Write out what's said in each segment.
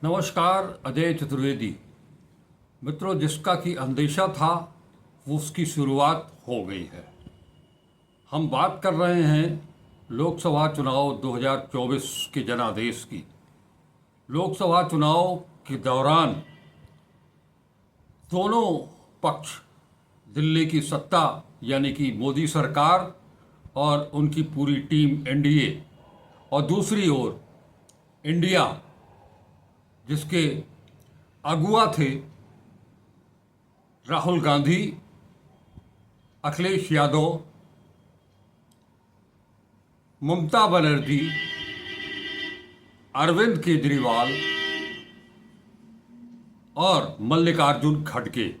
नमस्कार। अजय चतुर्वेदी। मित्रों, जिसका कि अंदेशा था वो उसकी शुरुआत हो गई है। हम बात कर रहे हैं लोकसभा चुनाव 2024 के जनादेश की। लोकसभा चुनाव के दौरान दोनों पक्ष, दिल्ली की सत्ता यानी कि मोदी सरकार और उनकी पूरी टीम एनडीए, और दूसरी ओर इंडिया जिसके अगुआ थे राहुल गांधी, अखिलेश यादव, ममता बनर्जी, अरविंद केजरीवाल और मल्लिकार्जुन खड़गे।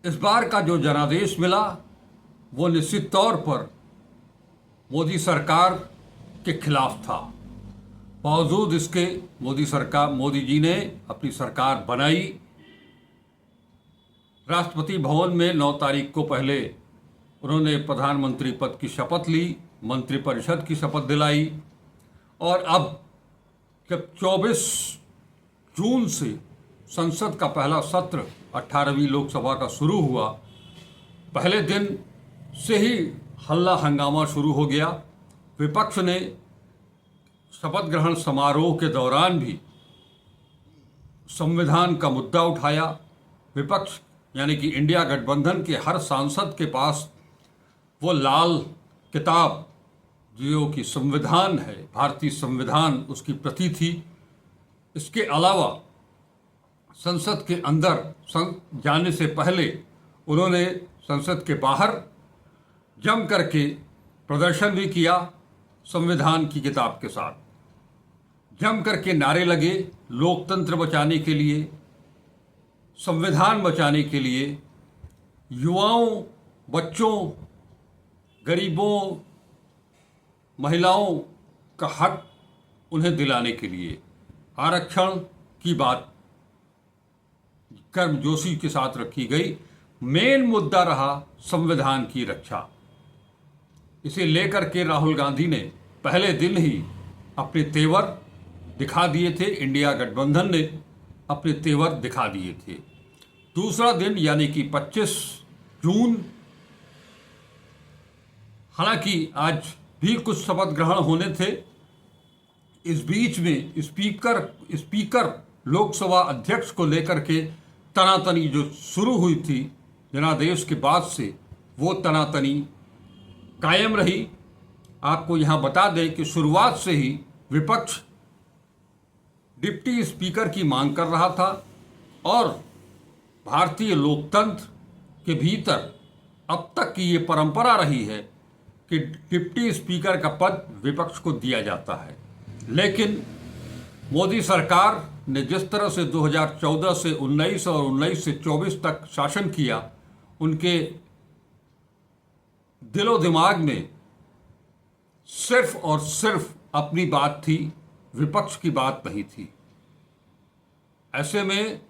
इस बार का जो जनादेश मिला वो निश्चित तौर पर मोदी सरकार के खिलाफ था। बावजूद इसके मोदी जी ने अपनी सरकार बनाई। राष्ट्रपति भवन में 9 तारीख को पहले उन्होंने प्रधानमंत्री पद की शपथ ली, मंत्रिपरिषद की शपथ दिलाई, और अब जब 24 जून से संसद का पहला सत्र 18वीं लोकसभा का शुरू हुआ, पहले दिन से ही हल्ला हंगामा शुरू हो गया। विपक्ष ने शपथ ग्रहण समारोह के दौरान भी संविधान का मुद्दा उठाया। विपक्ष यानी कि इंडिया गठबंधन के हर सांसद के पास वो लाल किताब जो कि संविधान है, भारतीय संविधान, उसकी प्रति थी। इसके अलावा संसद के अंदर जाने से पहले उन्होंने संसद के बाहर जम करके प्रदर्शन भी किया। संविधान की किताब के साथ जम करके नारे लगे, लोकतंत्र बचाने के लिए, संविधान बचाने के लिए, युवाओं, बच्चों, गरीबों, महिलाओं का हक उन्हें दिलाने के लिए आरक्षण की बात गर्मजोशी के साथ रखी गई। मेन मुद्दा रहा संविधान की रक्षा। इसे लेकर के राहुल गांधी ने पहले दिन ही अपने तेवर दिखा दिए थे, इंडिया गठबंधन ने अपने तेवर दिखा दिए थे। दूसरा दिन यानी कि 25 जून, हालांकि आज भी कुछ शपथ ग्रहण होने थे। इस बीच में स्पीकर लोकसभा अध्यक्ष को लेकर के तनातनी जो शुरू हुई थी जनादेश के बाद से, वो तनातनी कायम रही। आपको यहां बता दें कि शुरुआत से ही विपक्ष डिप्टी स्पीकर की मांग कर रहा था, और भारतीय लोकतंत्र के भीतर अब तक की ये परंपरा रही है कि डिप्टी स्पीकर का पद विपक्ष को दिया जाता है। लेकिन मोदी सरकार ने जिस तरह से 2014 से 19 और 19 से 24 तक शासन किया, उनके दिलो दिमाग में सिर्फ और सिर्फ अपनी बात थी, विपक्ष की बात नहीं थी। ऐसे में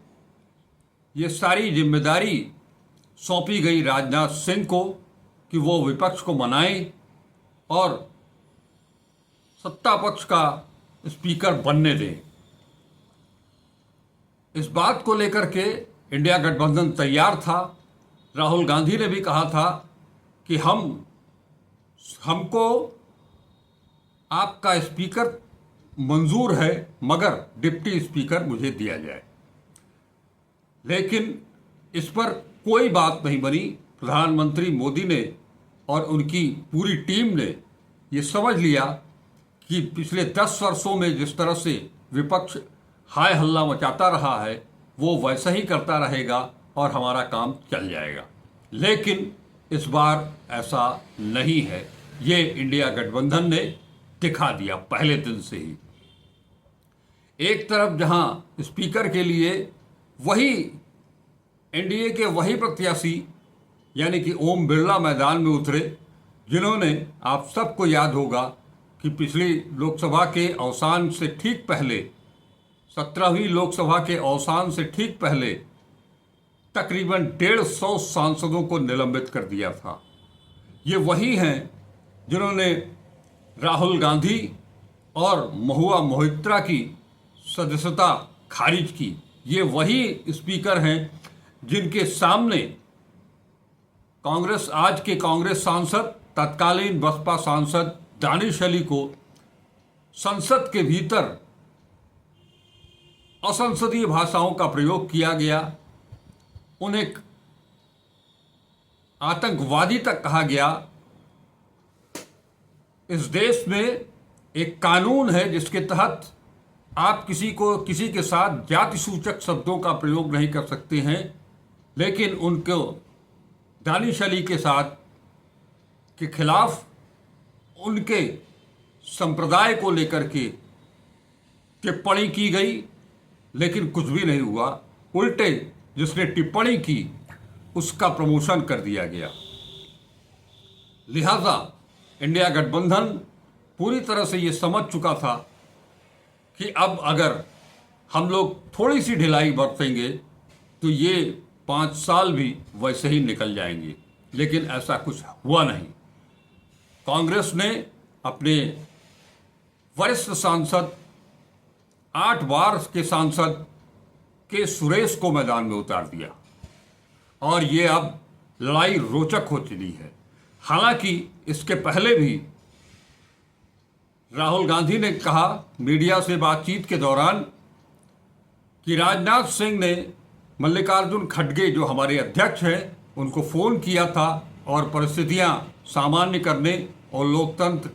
ये सारी जिम्मेदारी सौंपी गई राजनाथ सिंह को कि वो विपक्ष को मनाएं और सत्ता पक्ष का स्पीकर बनने दें। इस बात को लेकर के इंडिया गठबंधन तैयार था। राहुल गांधी ने भी कहा था कि हमको आपका स्पीकर मंजूर है, मगर डिप्टी स्पीकर मुझे दिया जाए। लेकिन इस पर कोई बात नहीं बनी। प्रधानमंत्री मोदी ने और उनकी पूरी टीम ने ये समझ लिया कि पिछले 10 वर्षों में जिस तरह से विपक्ष हाय हल्ला मचाता रहा है, वो वैसा ही करता रहेगा और हमारा काम चल जाएगा। लेकिन इस बार ऐसा नहीं है। ये इंडिया गठबंधन ने दिखा दिया पहले दिन से ही। एक तरफ जहां स्पीकर के लिए वही एनडीए के वही प्रत्याशी यानी कि ओम बिरला मैदान में उतरे, जिन्होंने, आप सबको याद होगा कि पिछली लोकसभा के अवसान से ठीक पहले, 17वीं लोकसभा के अवसान से ठीक पहले तकरीबन 150 सांसदों को निलंबित कर दिया था। ये वही हैं जिन्होंने राहुल गांधी और महुआ मोहित्रा की सदस्यता खारिज की। ये वही स्पीकर हैं जिनके सामने कांग्रेस, आज के कांग्रेस सांसद, तत्कालीन बसपा सांसद दानिश अली को संसद के भीतर असंसदीय भाषाओं का प्रयोग किया गया, उन्हें आतंकवादी तक कहा गया। इस देश में एक कानून है जिसके तहत आप किसी के साथ जाति सूचक शब्दों का प्रयोग नहीं कर सकते हैं, लेकिन उनको दानिश अली के साथ के खिलाफ उनके संप्रदाय को लेकर के टिप्पणी की गई, लेकिन कुछ भी नहीं हुआ। उल्टे जिसने टिप्पणी की उसका प्रमोशन कर दिया गया। लिहाजा इंडिया गठबंधन पूरी तरह से ये समझ चुका था कि अब अगर हम लोग थोड़ी सी ढिलाई बरतेंगे तो ये 5 साल भी वैसे ही निकल जाएंगे, लेकिन ऐसा कुछ हुआ नहीं। कांग्रेस ने अपने वरिष्ठ सांसद, 8 बार के सांसद के सुरेश को मैदान में उतार दिया और ये अब लड़ाई रोचक हो चुकी है। हालांकि इसके पहले भी राहुल गांधी ने कहा मीडिया से बातचीत के दौरान कि राजनाथ सिंह ने मल्लिकार्जुन खड़गे जो हमारे अध्यक्ष हैं उनको फ़ोन किया था और परिस्थितियां सामान्य करने और लोकतंत्र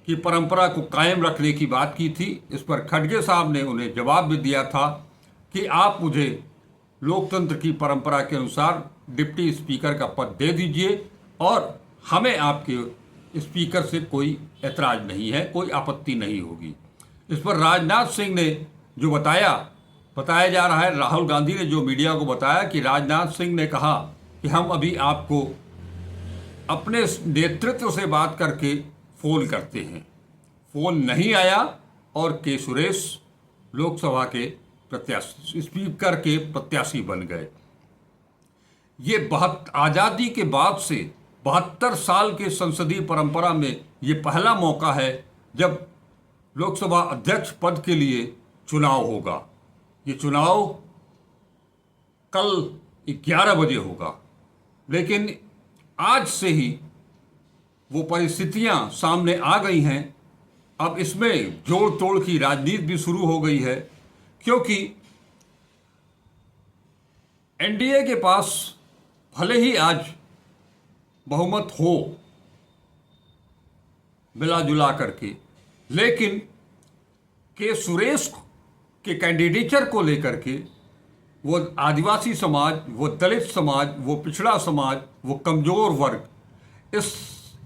की परंपरा को कायम रखने की बात की थी। इस पर खड़गे साहब ने उन्हें जवाब भी दिया था कि आप मुझे लोकतंत्र की परंपरा के अनुसार डिप्टी स्पीकर का पद दे दीजिए और हमें आपके स्पीकर से कोई ऐतराज़ नहीं है, कोई आपत्ति नहीं होगी। इस पर राजनाथ सिंह ने जो बताया जा रहा है, राहुल गांधी ने जो मीडिया को बताया कि राजनाथ सिंह ने कहा कि हम अभी आपको अपने नेतृत्व से बात करके फ़ोन करते हैं। फ़ोन नहीं आया और के सुरेश लोकसभा के प्रत्याशी, स्पीकर के प्रत्याशी बन गए। ये आज़ादी के बाद से 72 साल के संसदीय परंपरा में ये पहला मौका है जब लोकसभा अध्यक्ष पद के लिए चुनाव होगा। ये चुनाव कल 11 बजे होगा, लेकिन आज से ही वो परिस्थितियां सामने आ गई हैं। अब इसमें जोड़ तोड़ की राजनीति भी शुरू हो गई है, क्योंकि एनडीए के पास भले ही आज बहुमत हो मिला जुला करके, लेकिन के सुरेश के कैंडिडेचर को लेकर के वो आदिवासी समाज, वो दलित समाज, वो पिछड़ा समाज, वो कमज़ोर वर्ग,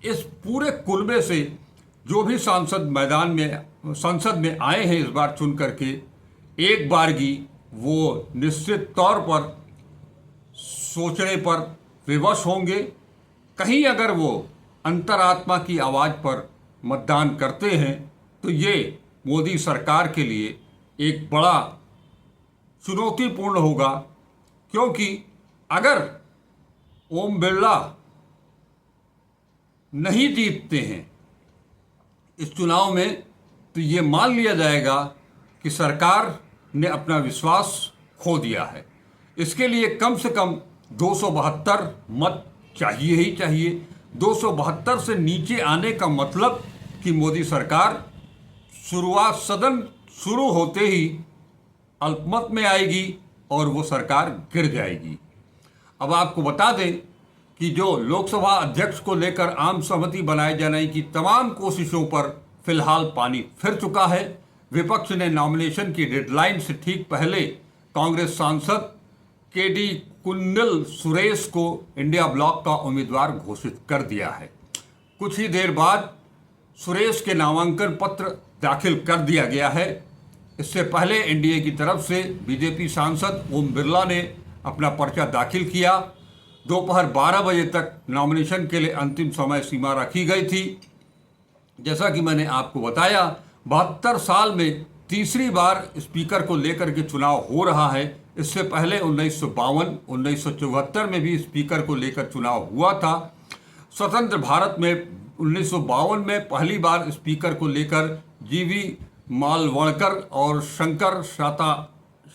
इस पूरे कुनबे से जो भी सांसद संसद में आए हैं इस बार चुन करके, एक बारगी वो निश्चित तौर पर सोचने पर विवश होंगे। कहीं अगर वो अंतरात्मा की आवाज़ पर मतदान करते हैं तो ये मोदी सरकार के लिए एक बड़ा चुनौतीपूर्ण होगा, क्योंकि अगर ओम बिरला नहीं जीतते हैं इस चुनाव में तो ये मान लिया जाएगा कि सरकार ने अपना विश्वास खो दिया है। इसके लिए कम से कम 272 मत चाहिए ही चाहिए। 272 से नीचे आने का मतलब कि मोदी सरकार सदन शुरू होते ही अल्पमत में आएगी और वो सरकार गिर जाएगी। अब आपको बता दें कि जो लोकसभा अध्यक्ष को लेकर आम सहमति बनाए जाने की तमाम कोशिशों पर फिलहाल पानी फिर चुका है। विपक्ष ने नॉमिनेशन की डेडलाइन से ठीक पहले कांग्रेस सांसद केडी कुन्नल सुरेश को इंडिया ब्लॉक का उम्मीदवार घोषित कर दिया है। कुछ ही देर बाद सुरेश के नामांकन पत्र दाखिल कर दिया गया है। इससे पहले एनडीए की तरफ से बीजेपी सांसद ओम बिरला ने अपना पर्चा दाखिल किया। दोपहर 12 बजे तक नॉमिनेशन के लिए अंतिम समय सीमा रखी गई थी। जैसा कि मैंने आपको बताया, 72 साल में तीसरी बार स्पीकर को लेकर के चुनाव हो रहा है। इससे पहले 1952, 1974 में भी स्पीकर को लेकर चुनाव हुआ था। स्वतंत्र भारत में 1952 में पहली बार स्पीकर को लेकर जीवी मालवणकर और शंकर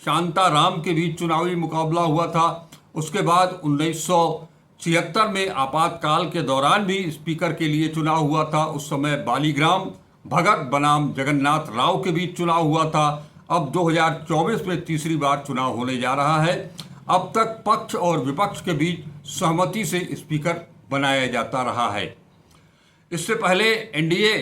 शांताराम के बीच चुनावी मुकाबला हुआ था। उसके बाद 1976 में आपातकाल के दौरान भी स्पीकर के लिए चुनाव हुआ था। उस समय बालीग्राम भगत बनाम जगन्नाथ राव के बीच चुनाव हुआ था। अब 2024 में तीसरी बार चुनाव होने जा रहा है। अब तक पक्ष और विपक्ष के बीच सहमति से स्पीकर बनाया जाता रहा है। इससे पहले एनडीए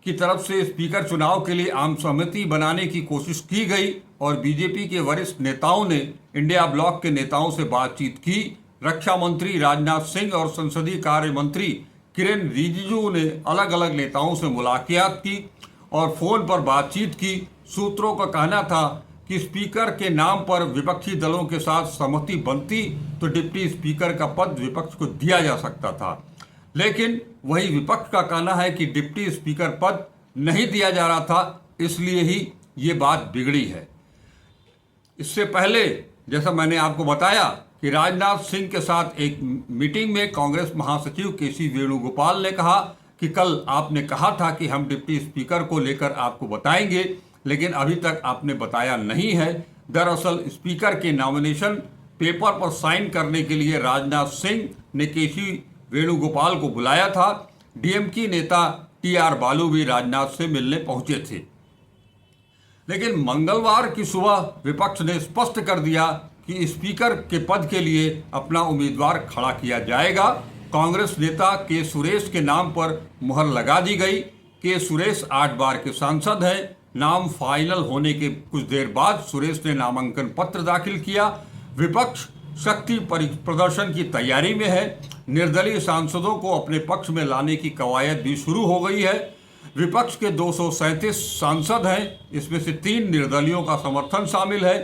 की तरफ से स्पीकर चुनाव के लिए आम सहमति बनाने की कोशिश की गई और बीजेपी के वरिष्ठ नेताओं ने इंडिया ब्लॉक के नेताओं से बातचीत की। रक्षा मंत्री राजनाथ सिंह और संसदीय कार्य मंत्री किरेन रिजिजू ने अलग अलग नेताओं से मुलाकात की और फोन पर बातचीत की। सूत्रों का कहना था कि स्पीकर के नाम पर विपक्षी दलों के साथ सहमति बनती तो डिप्टी स्पीकर का पद विपक्ष को दिया जा सकता था, लेकिन वही विपक्ष का कहना है कि डिप्टी स्पीकर पद नहीं दिया जा रहा था, इसलिए ही ये बात बिगड़ी है। इससे पहले जैसा मैंने आपको बताया कि राजनाथ सिंह के साथ एक मीटिंग में कांग्रेस महासचिव केसी वेणुगोपाल ने कहा कि कल आपने कहा था कि हम डिप्टी स्पीकर को लेकर आपको बताएंगे, लेकिन अभी तक आपने बताया नहीं है। दरअसल स्पीकर के नॉमिनेशन पेपर पर साइन करने के लिए राजनाथ सिंह ने केसी वेणुगोपाल को बुलाया था। डीएमके नेता टीआर बालू भी राजनाथ से मिलने पहुंचे थे, लेकिन मंगलवार की सुबह विपक्ष ने स्पष्ट कर दिया कि स्पीकर के पद के लिए अपना उम्मीदवार खड़ा किया जाएगा। कांग्रेस नेता के सुरेश के नाम पर मुहर लगा दी गई। के सुरेश 8 बार के सांसद हैं। नाम फाइनल होने के कुछ देर बाद सुरेश ने नामांकन पत्र दाखिल किया। विपक्ष शक्ति प्रदर्शन की तैयारी में है। निर्दलीय सांसदों को अपने पक्ष में लाने की कवायद भी शुरू हो गई है। विपक्ष के 237 सांसद हैं, इसमें से 3 निर्दलियों का समर्थन शामिल है।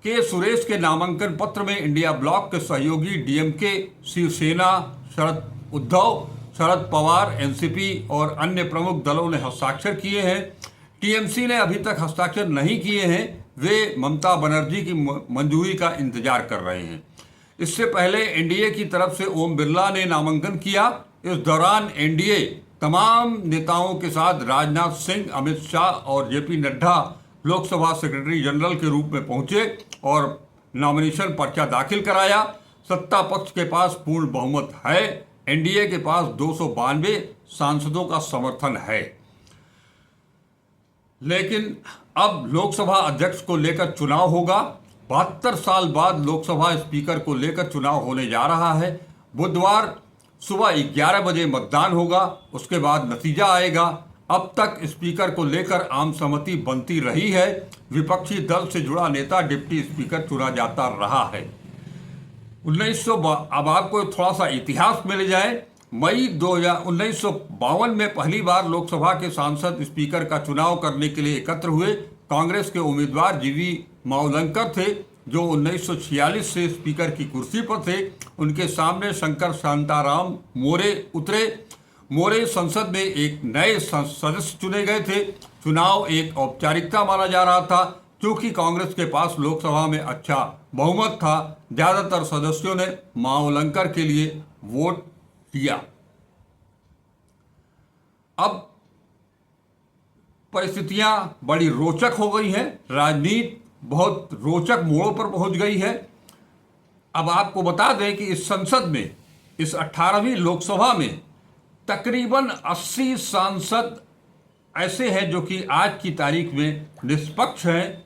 के सुरेश के नामांकन पत्र में इंडिया ब्लॉक के सहयोगी डीएमके, शिवसेना, शरद पवार, एनसीपी और अन्य प्रमुख दलों ने हस्ताक्षर किए हैं। टीएमसी ने अभी तक हस्ताक्षर नहीं किए हैं, वे ममता बनर्जी की मंजूरी का इंतजार कर रहे हैं। इससे पहले एनडीए की तरफ से ओम बिरला ने नामांकन किया। इस दौरान एनडीए तमाम नेताओं के साथ राजनाथ सिंह, अमित शाह और JP Nadda Lok Sabha secretary general के रूप में पहुंचे और नॉमिनेशन पर्चा दाखिल कराया। सत्ता पक्ष के पास पूर्ण बहुमत है। एनडीए के पास 292 सांसदों का समर्थन है, लेकिन अब लोकसभा अध्यक्ष को लेकर चुनाव होगा। 72 साल बाद लोकसभा स्पीकर को लेकर चुनाव होने जा रहा है। बुधवार सुबह 11 बजे मतदान होगा, उसके बाद नतीजा आएगा। अब तक स्पीकर को लेकर आम सहमति बनती रही है। विपक्षी दल से जुड़ा नेता डिप्टी स्पीकर चुना जाता रहा है। अब आपको थोड़ा सा इतिहास मिल जाए। मई 1952 में पहली बार लोकसभा के सांसद स्पीकर का चुनाव करने के लिए एकत्र हुए। कांग्रेस के उम्मीदवार जीवी मावलंकर थे, जो 1946 से स्पीकर की कुर्सी पर थे। उनके सामने शंकर शांताराम मोरे उतरे। मोरे संसद में एक नए सदस्य चुने गए थे। चुनाव एक औपचारिकता माना जा रहा था, क्योंकि कांग्रेस के पास लोकसभा में अच्छा बहुमत था। ज्यादातर सदस्यों ने मावलंकर के लिए वोट दिया। अब परिस्थितियां बड़ी रोचक हो गई हैं। राजनीति बहुत रोचक मोड़ों पर पहुंच गई है। अब आपको बता दें कि इस संसद में, इस 18वीं लोकसभा में तकरीबन 80 सांसद ऐसे हैं जो कि आज की तारीख में निष्पक्ष हैं।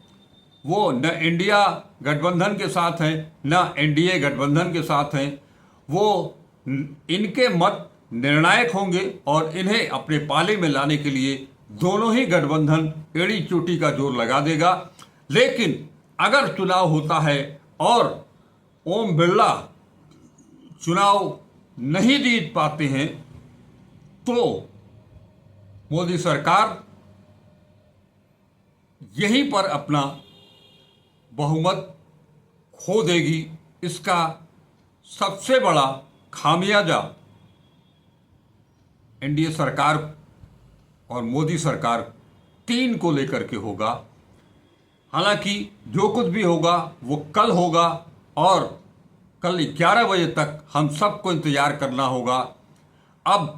वो न इंडिया गठबंधन के साथ हैं, न एनडीए गठबंधन के साथ हैं। वो इनके मत निर्णायक होंगे और इन्हें अपने पाले में लाने के लिए दोनों ही गठबंधन एड़ी चोटी का जोर लगा देगा। लेकिन अगर चुनाव होता है और ओम बिरला चुनाव नहीं जीत पाते हैं, तो मोदी सरकार यहीं पर अपना बहुमत खो देगी। इसका सबसे बड़ा खामियाजा एनडीए सरकार और मोदी सरकार 3 को लेकर के होगा। हालांकि जो कुछ भी होगा वो कल होगा और कल 11 बजे तक हम सबको इंतजार करना होगा। अब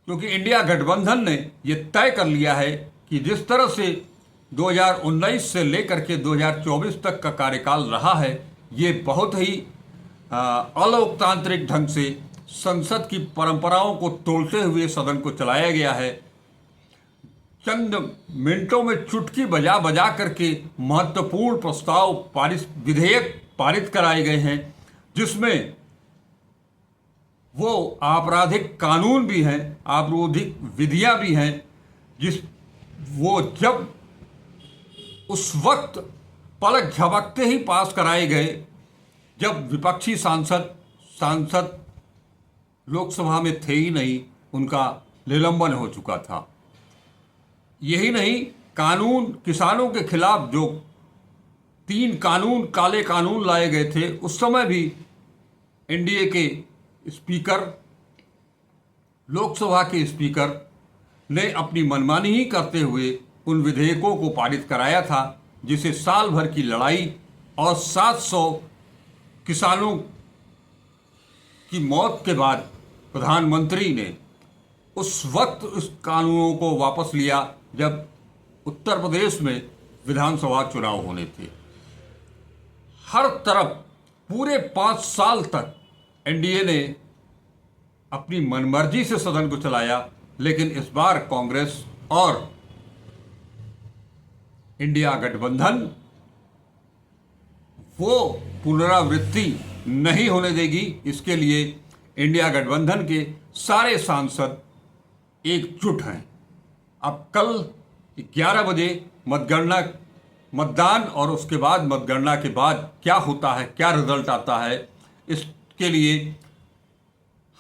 क्योंकि इंडिया गठबंधन ने ये तय कर लिया है कि जिस तरह से 2019 से लेकर के 2024 तक का कार्यकाल रहा है, ये बहुत ही अलोकतांत्रिक ढंग से संसद की परंपराओं को तोड़ते हुए सदन को चलाया गया है। चंद मिनटों में चुटकी बजा बजा करके महत्वपूर्ण प्रस्ताव विधेयक पारित कराए गए हैं, जिसमें वो आपराधिक कानून भी हैं, आपराधिक विधियां भी हैं, वो जब उस वक्त पलक झपकते ही पास कराए गए जब विपक्षी सांसद लोकसभा में थे ही नहीं, उनका निलंबन हो चुका था। यही नहीं, किसानों के खिलाफ जो 3 काले कानून लाए गए थे, उस समय भी एनडीए के स्पीकर, लोकसभा के स्पीकर ने अपनी मनमानी ही करते हुए उन विधेयकों को पारित कराया था, जिसे साल भर की लड़ाई और 700 किसानों की मौत के बाद प्रधानमंत्री ने उस वक्त उस कानूनों को वापस लिया जब उत्तर प्रदेश में विधानसभा चुनाव होने थे। हर तरफ पूरे 5 साल तक एनडीए ने अपनी मनमर्जी से सदन को चलाया, लेकिन इस बार कांग्रेस और इंडिया गठबंधन वो पुनरावृत्ति नहीं होने देगी। इसके लिए इंडिया गठबंधन के सारे सांसद एकजुट हैं। अब कल 11 बजे मतदान और उसके बाद मतगणना के बाद क्या होता है, क्या रिजल्ट आता है, इसके लिए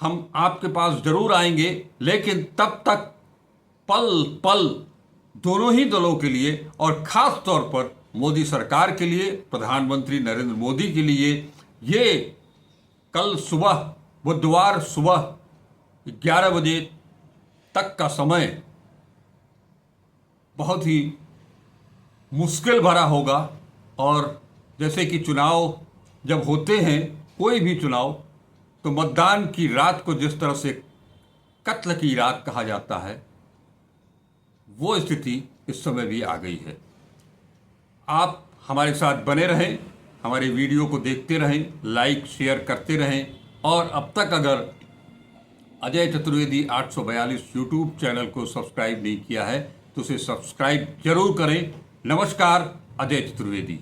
हम आपके पास जरूर आएंगे। लेकिन तब तक पल पल दोनों ही दलों के लिए और खास तौर पर मोदी सरकार के लिए, प्रधानमंत्री नरेंद्र मोदी के लिए, ये कल सुबह, बुधवार सुबह 11 बजे तक का समय बहुत ही मुश्किल भरा होगा। और जैसे कि चुनाव जब होते हैं, कोई भी चुनाव, तो मतदान की रात को जिस तरह से कत्ल की रात कहा जाता है, वो स्थिति इस समय भी आ गई है। आप हमारे साथ बने रहें, हमारे वीडियो को देखते रहें, लाइक शेयर करते रहें, और अब तक अगर अजय चतुर्वेदी 842 यूट्यूब चैनल को सब्सक्राइब नहीं किया है तो उसे सब्सक्राइब जरूर करें। नमस्कार, अजय चतुर्वेदी।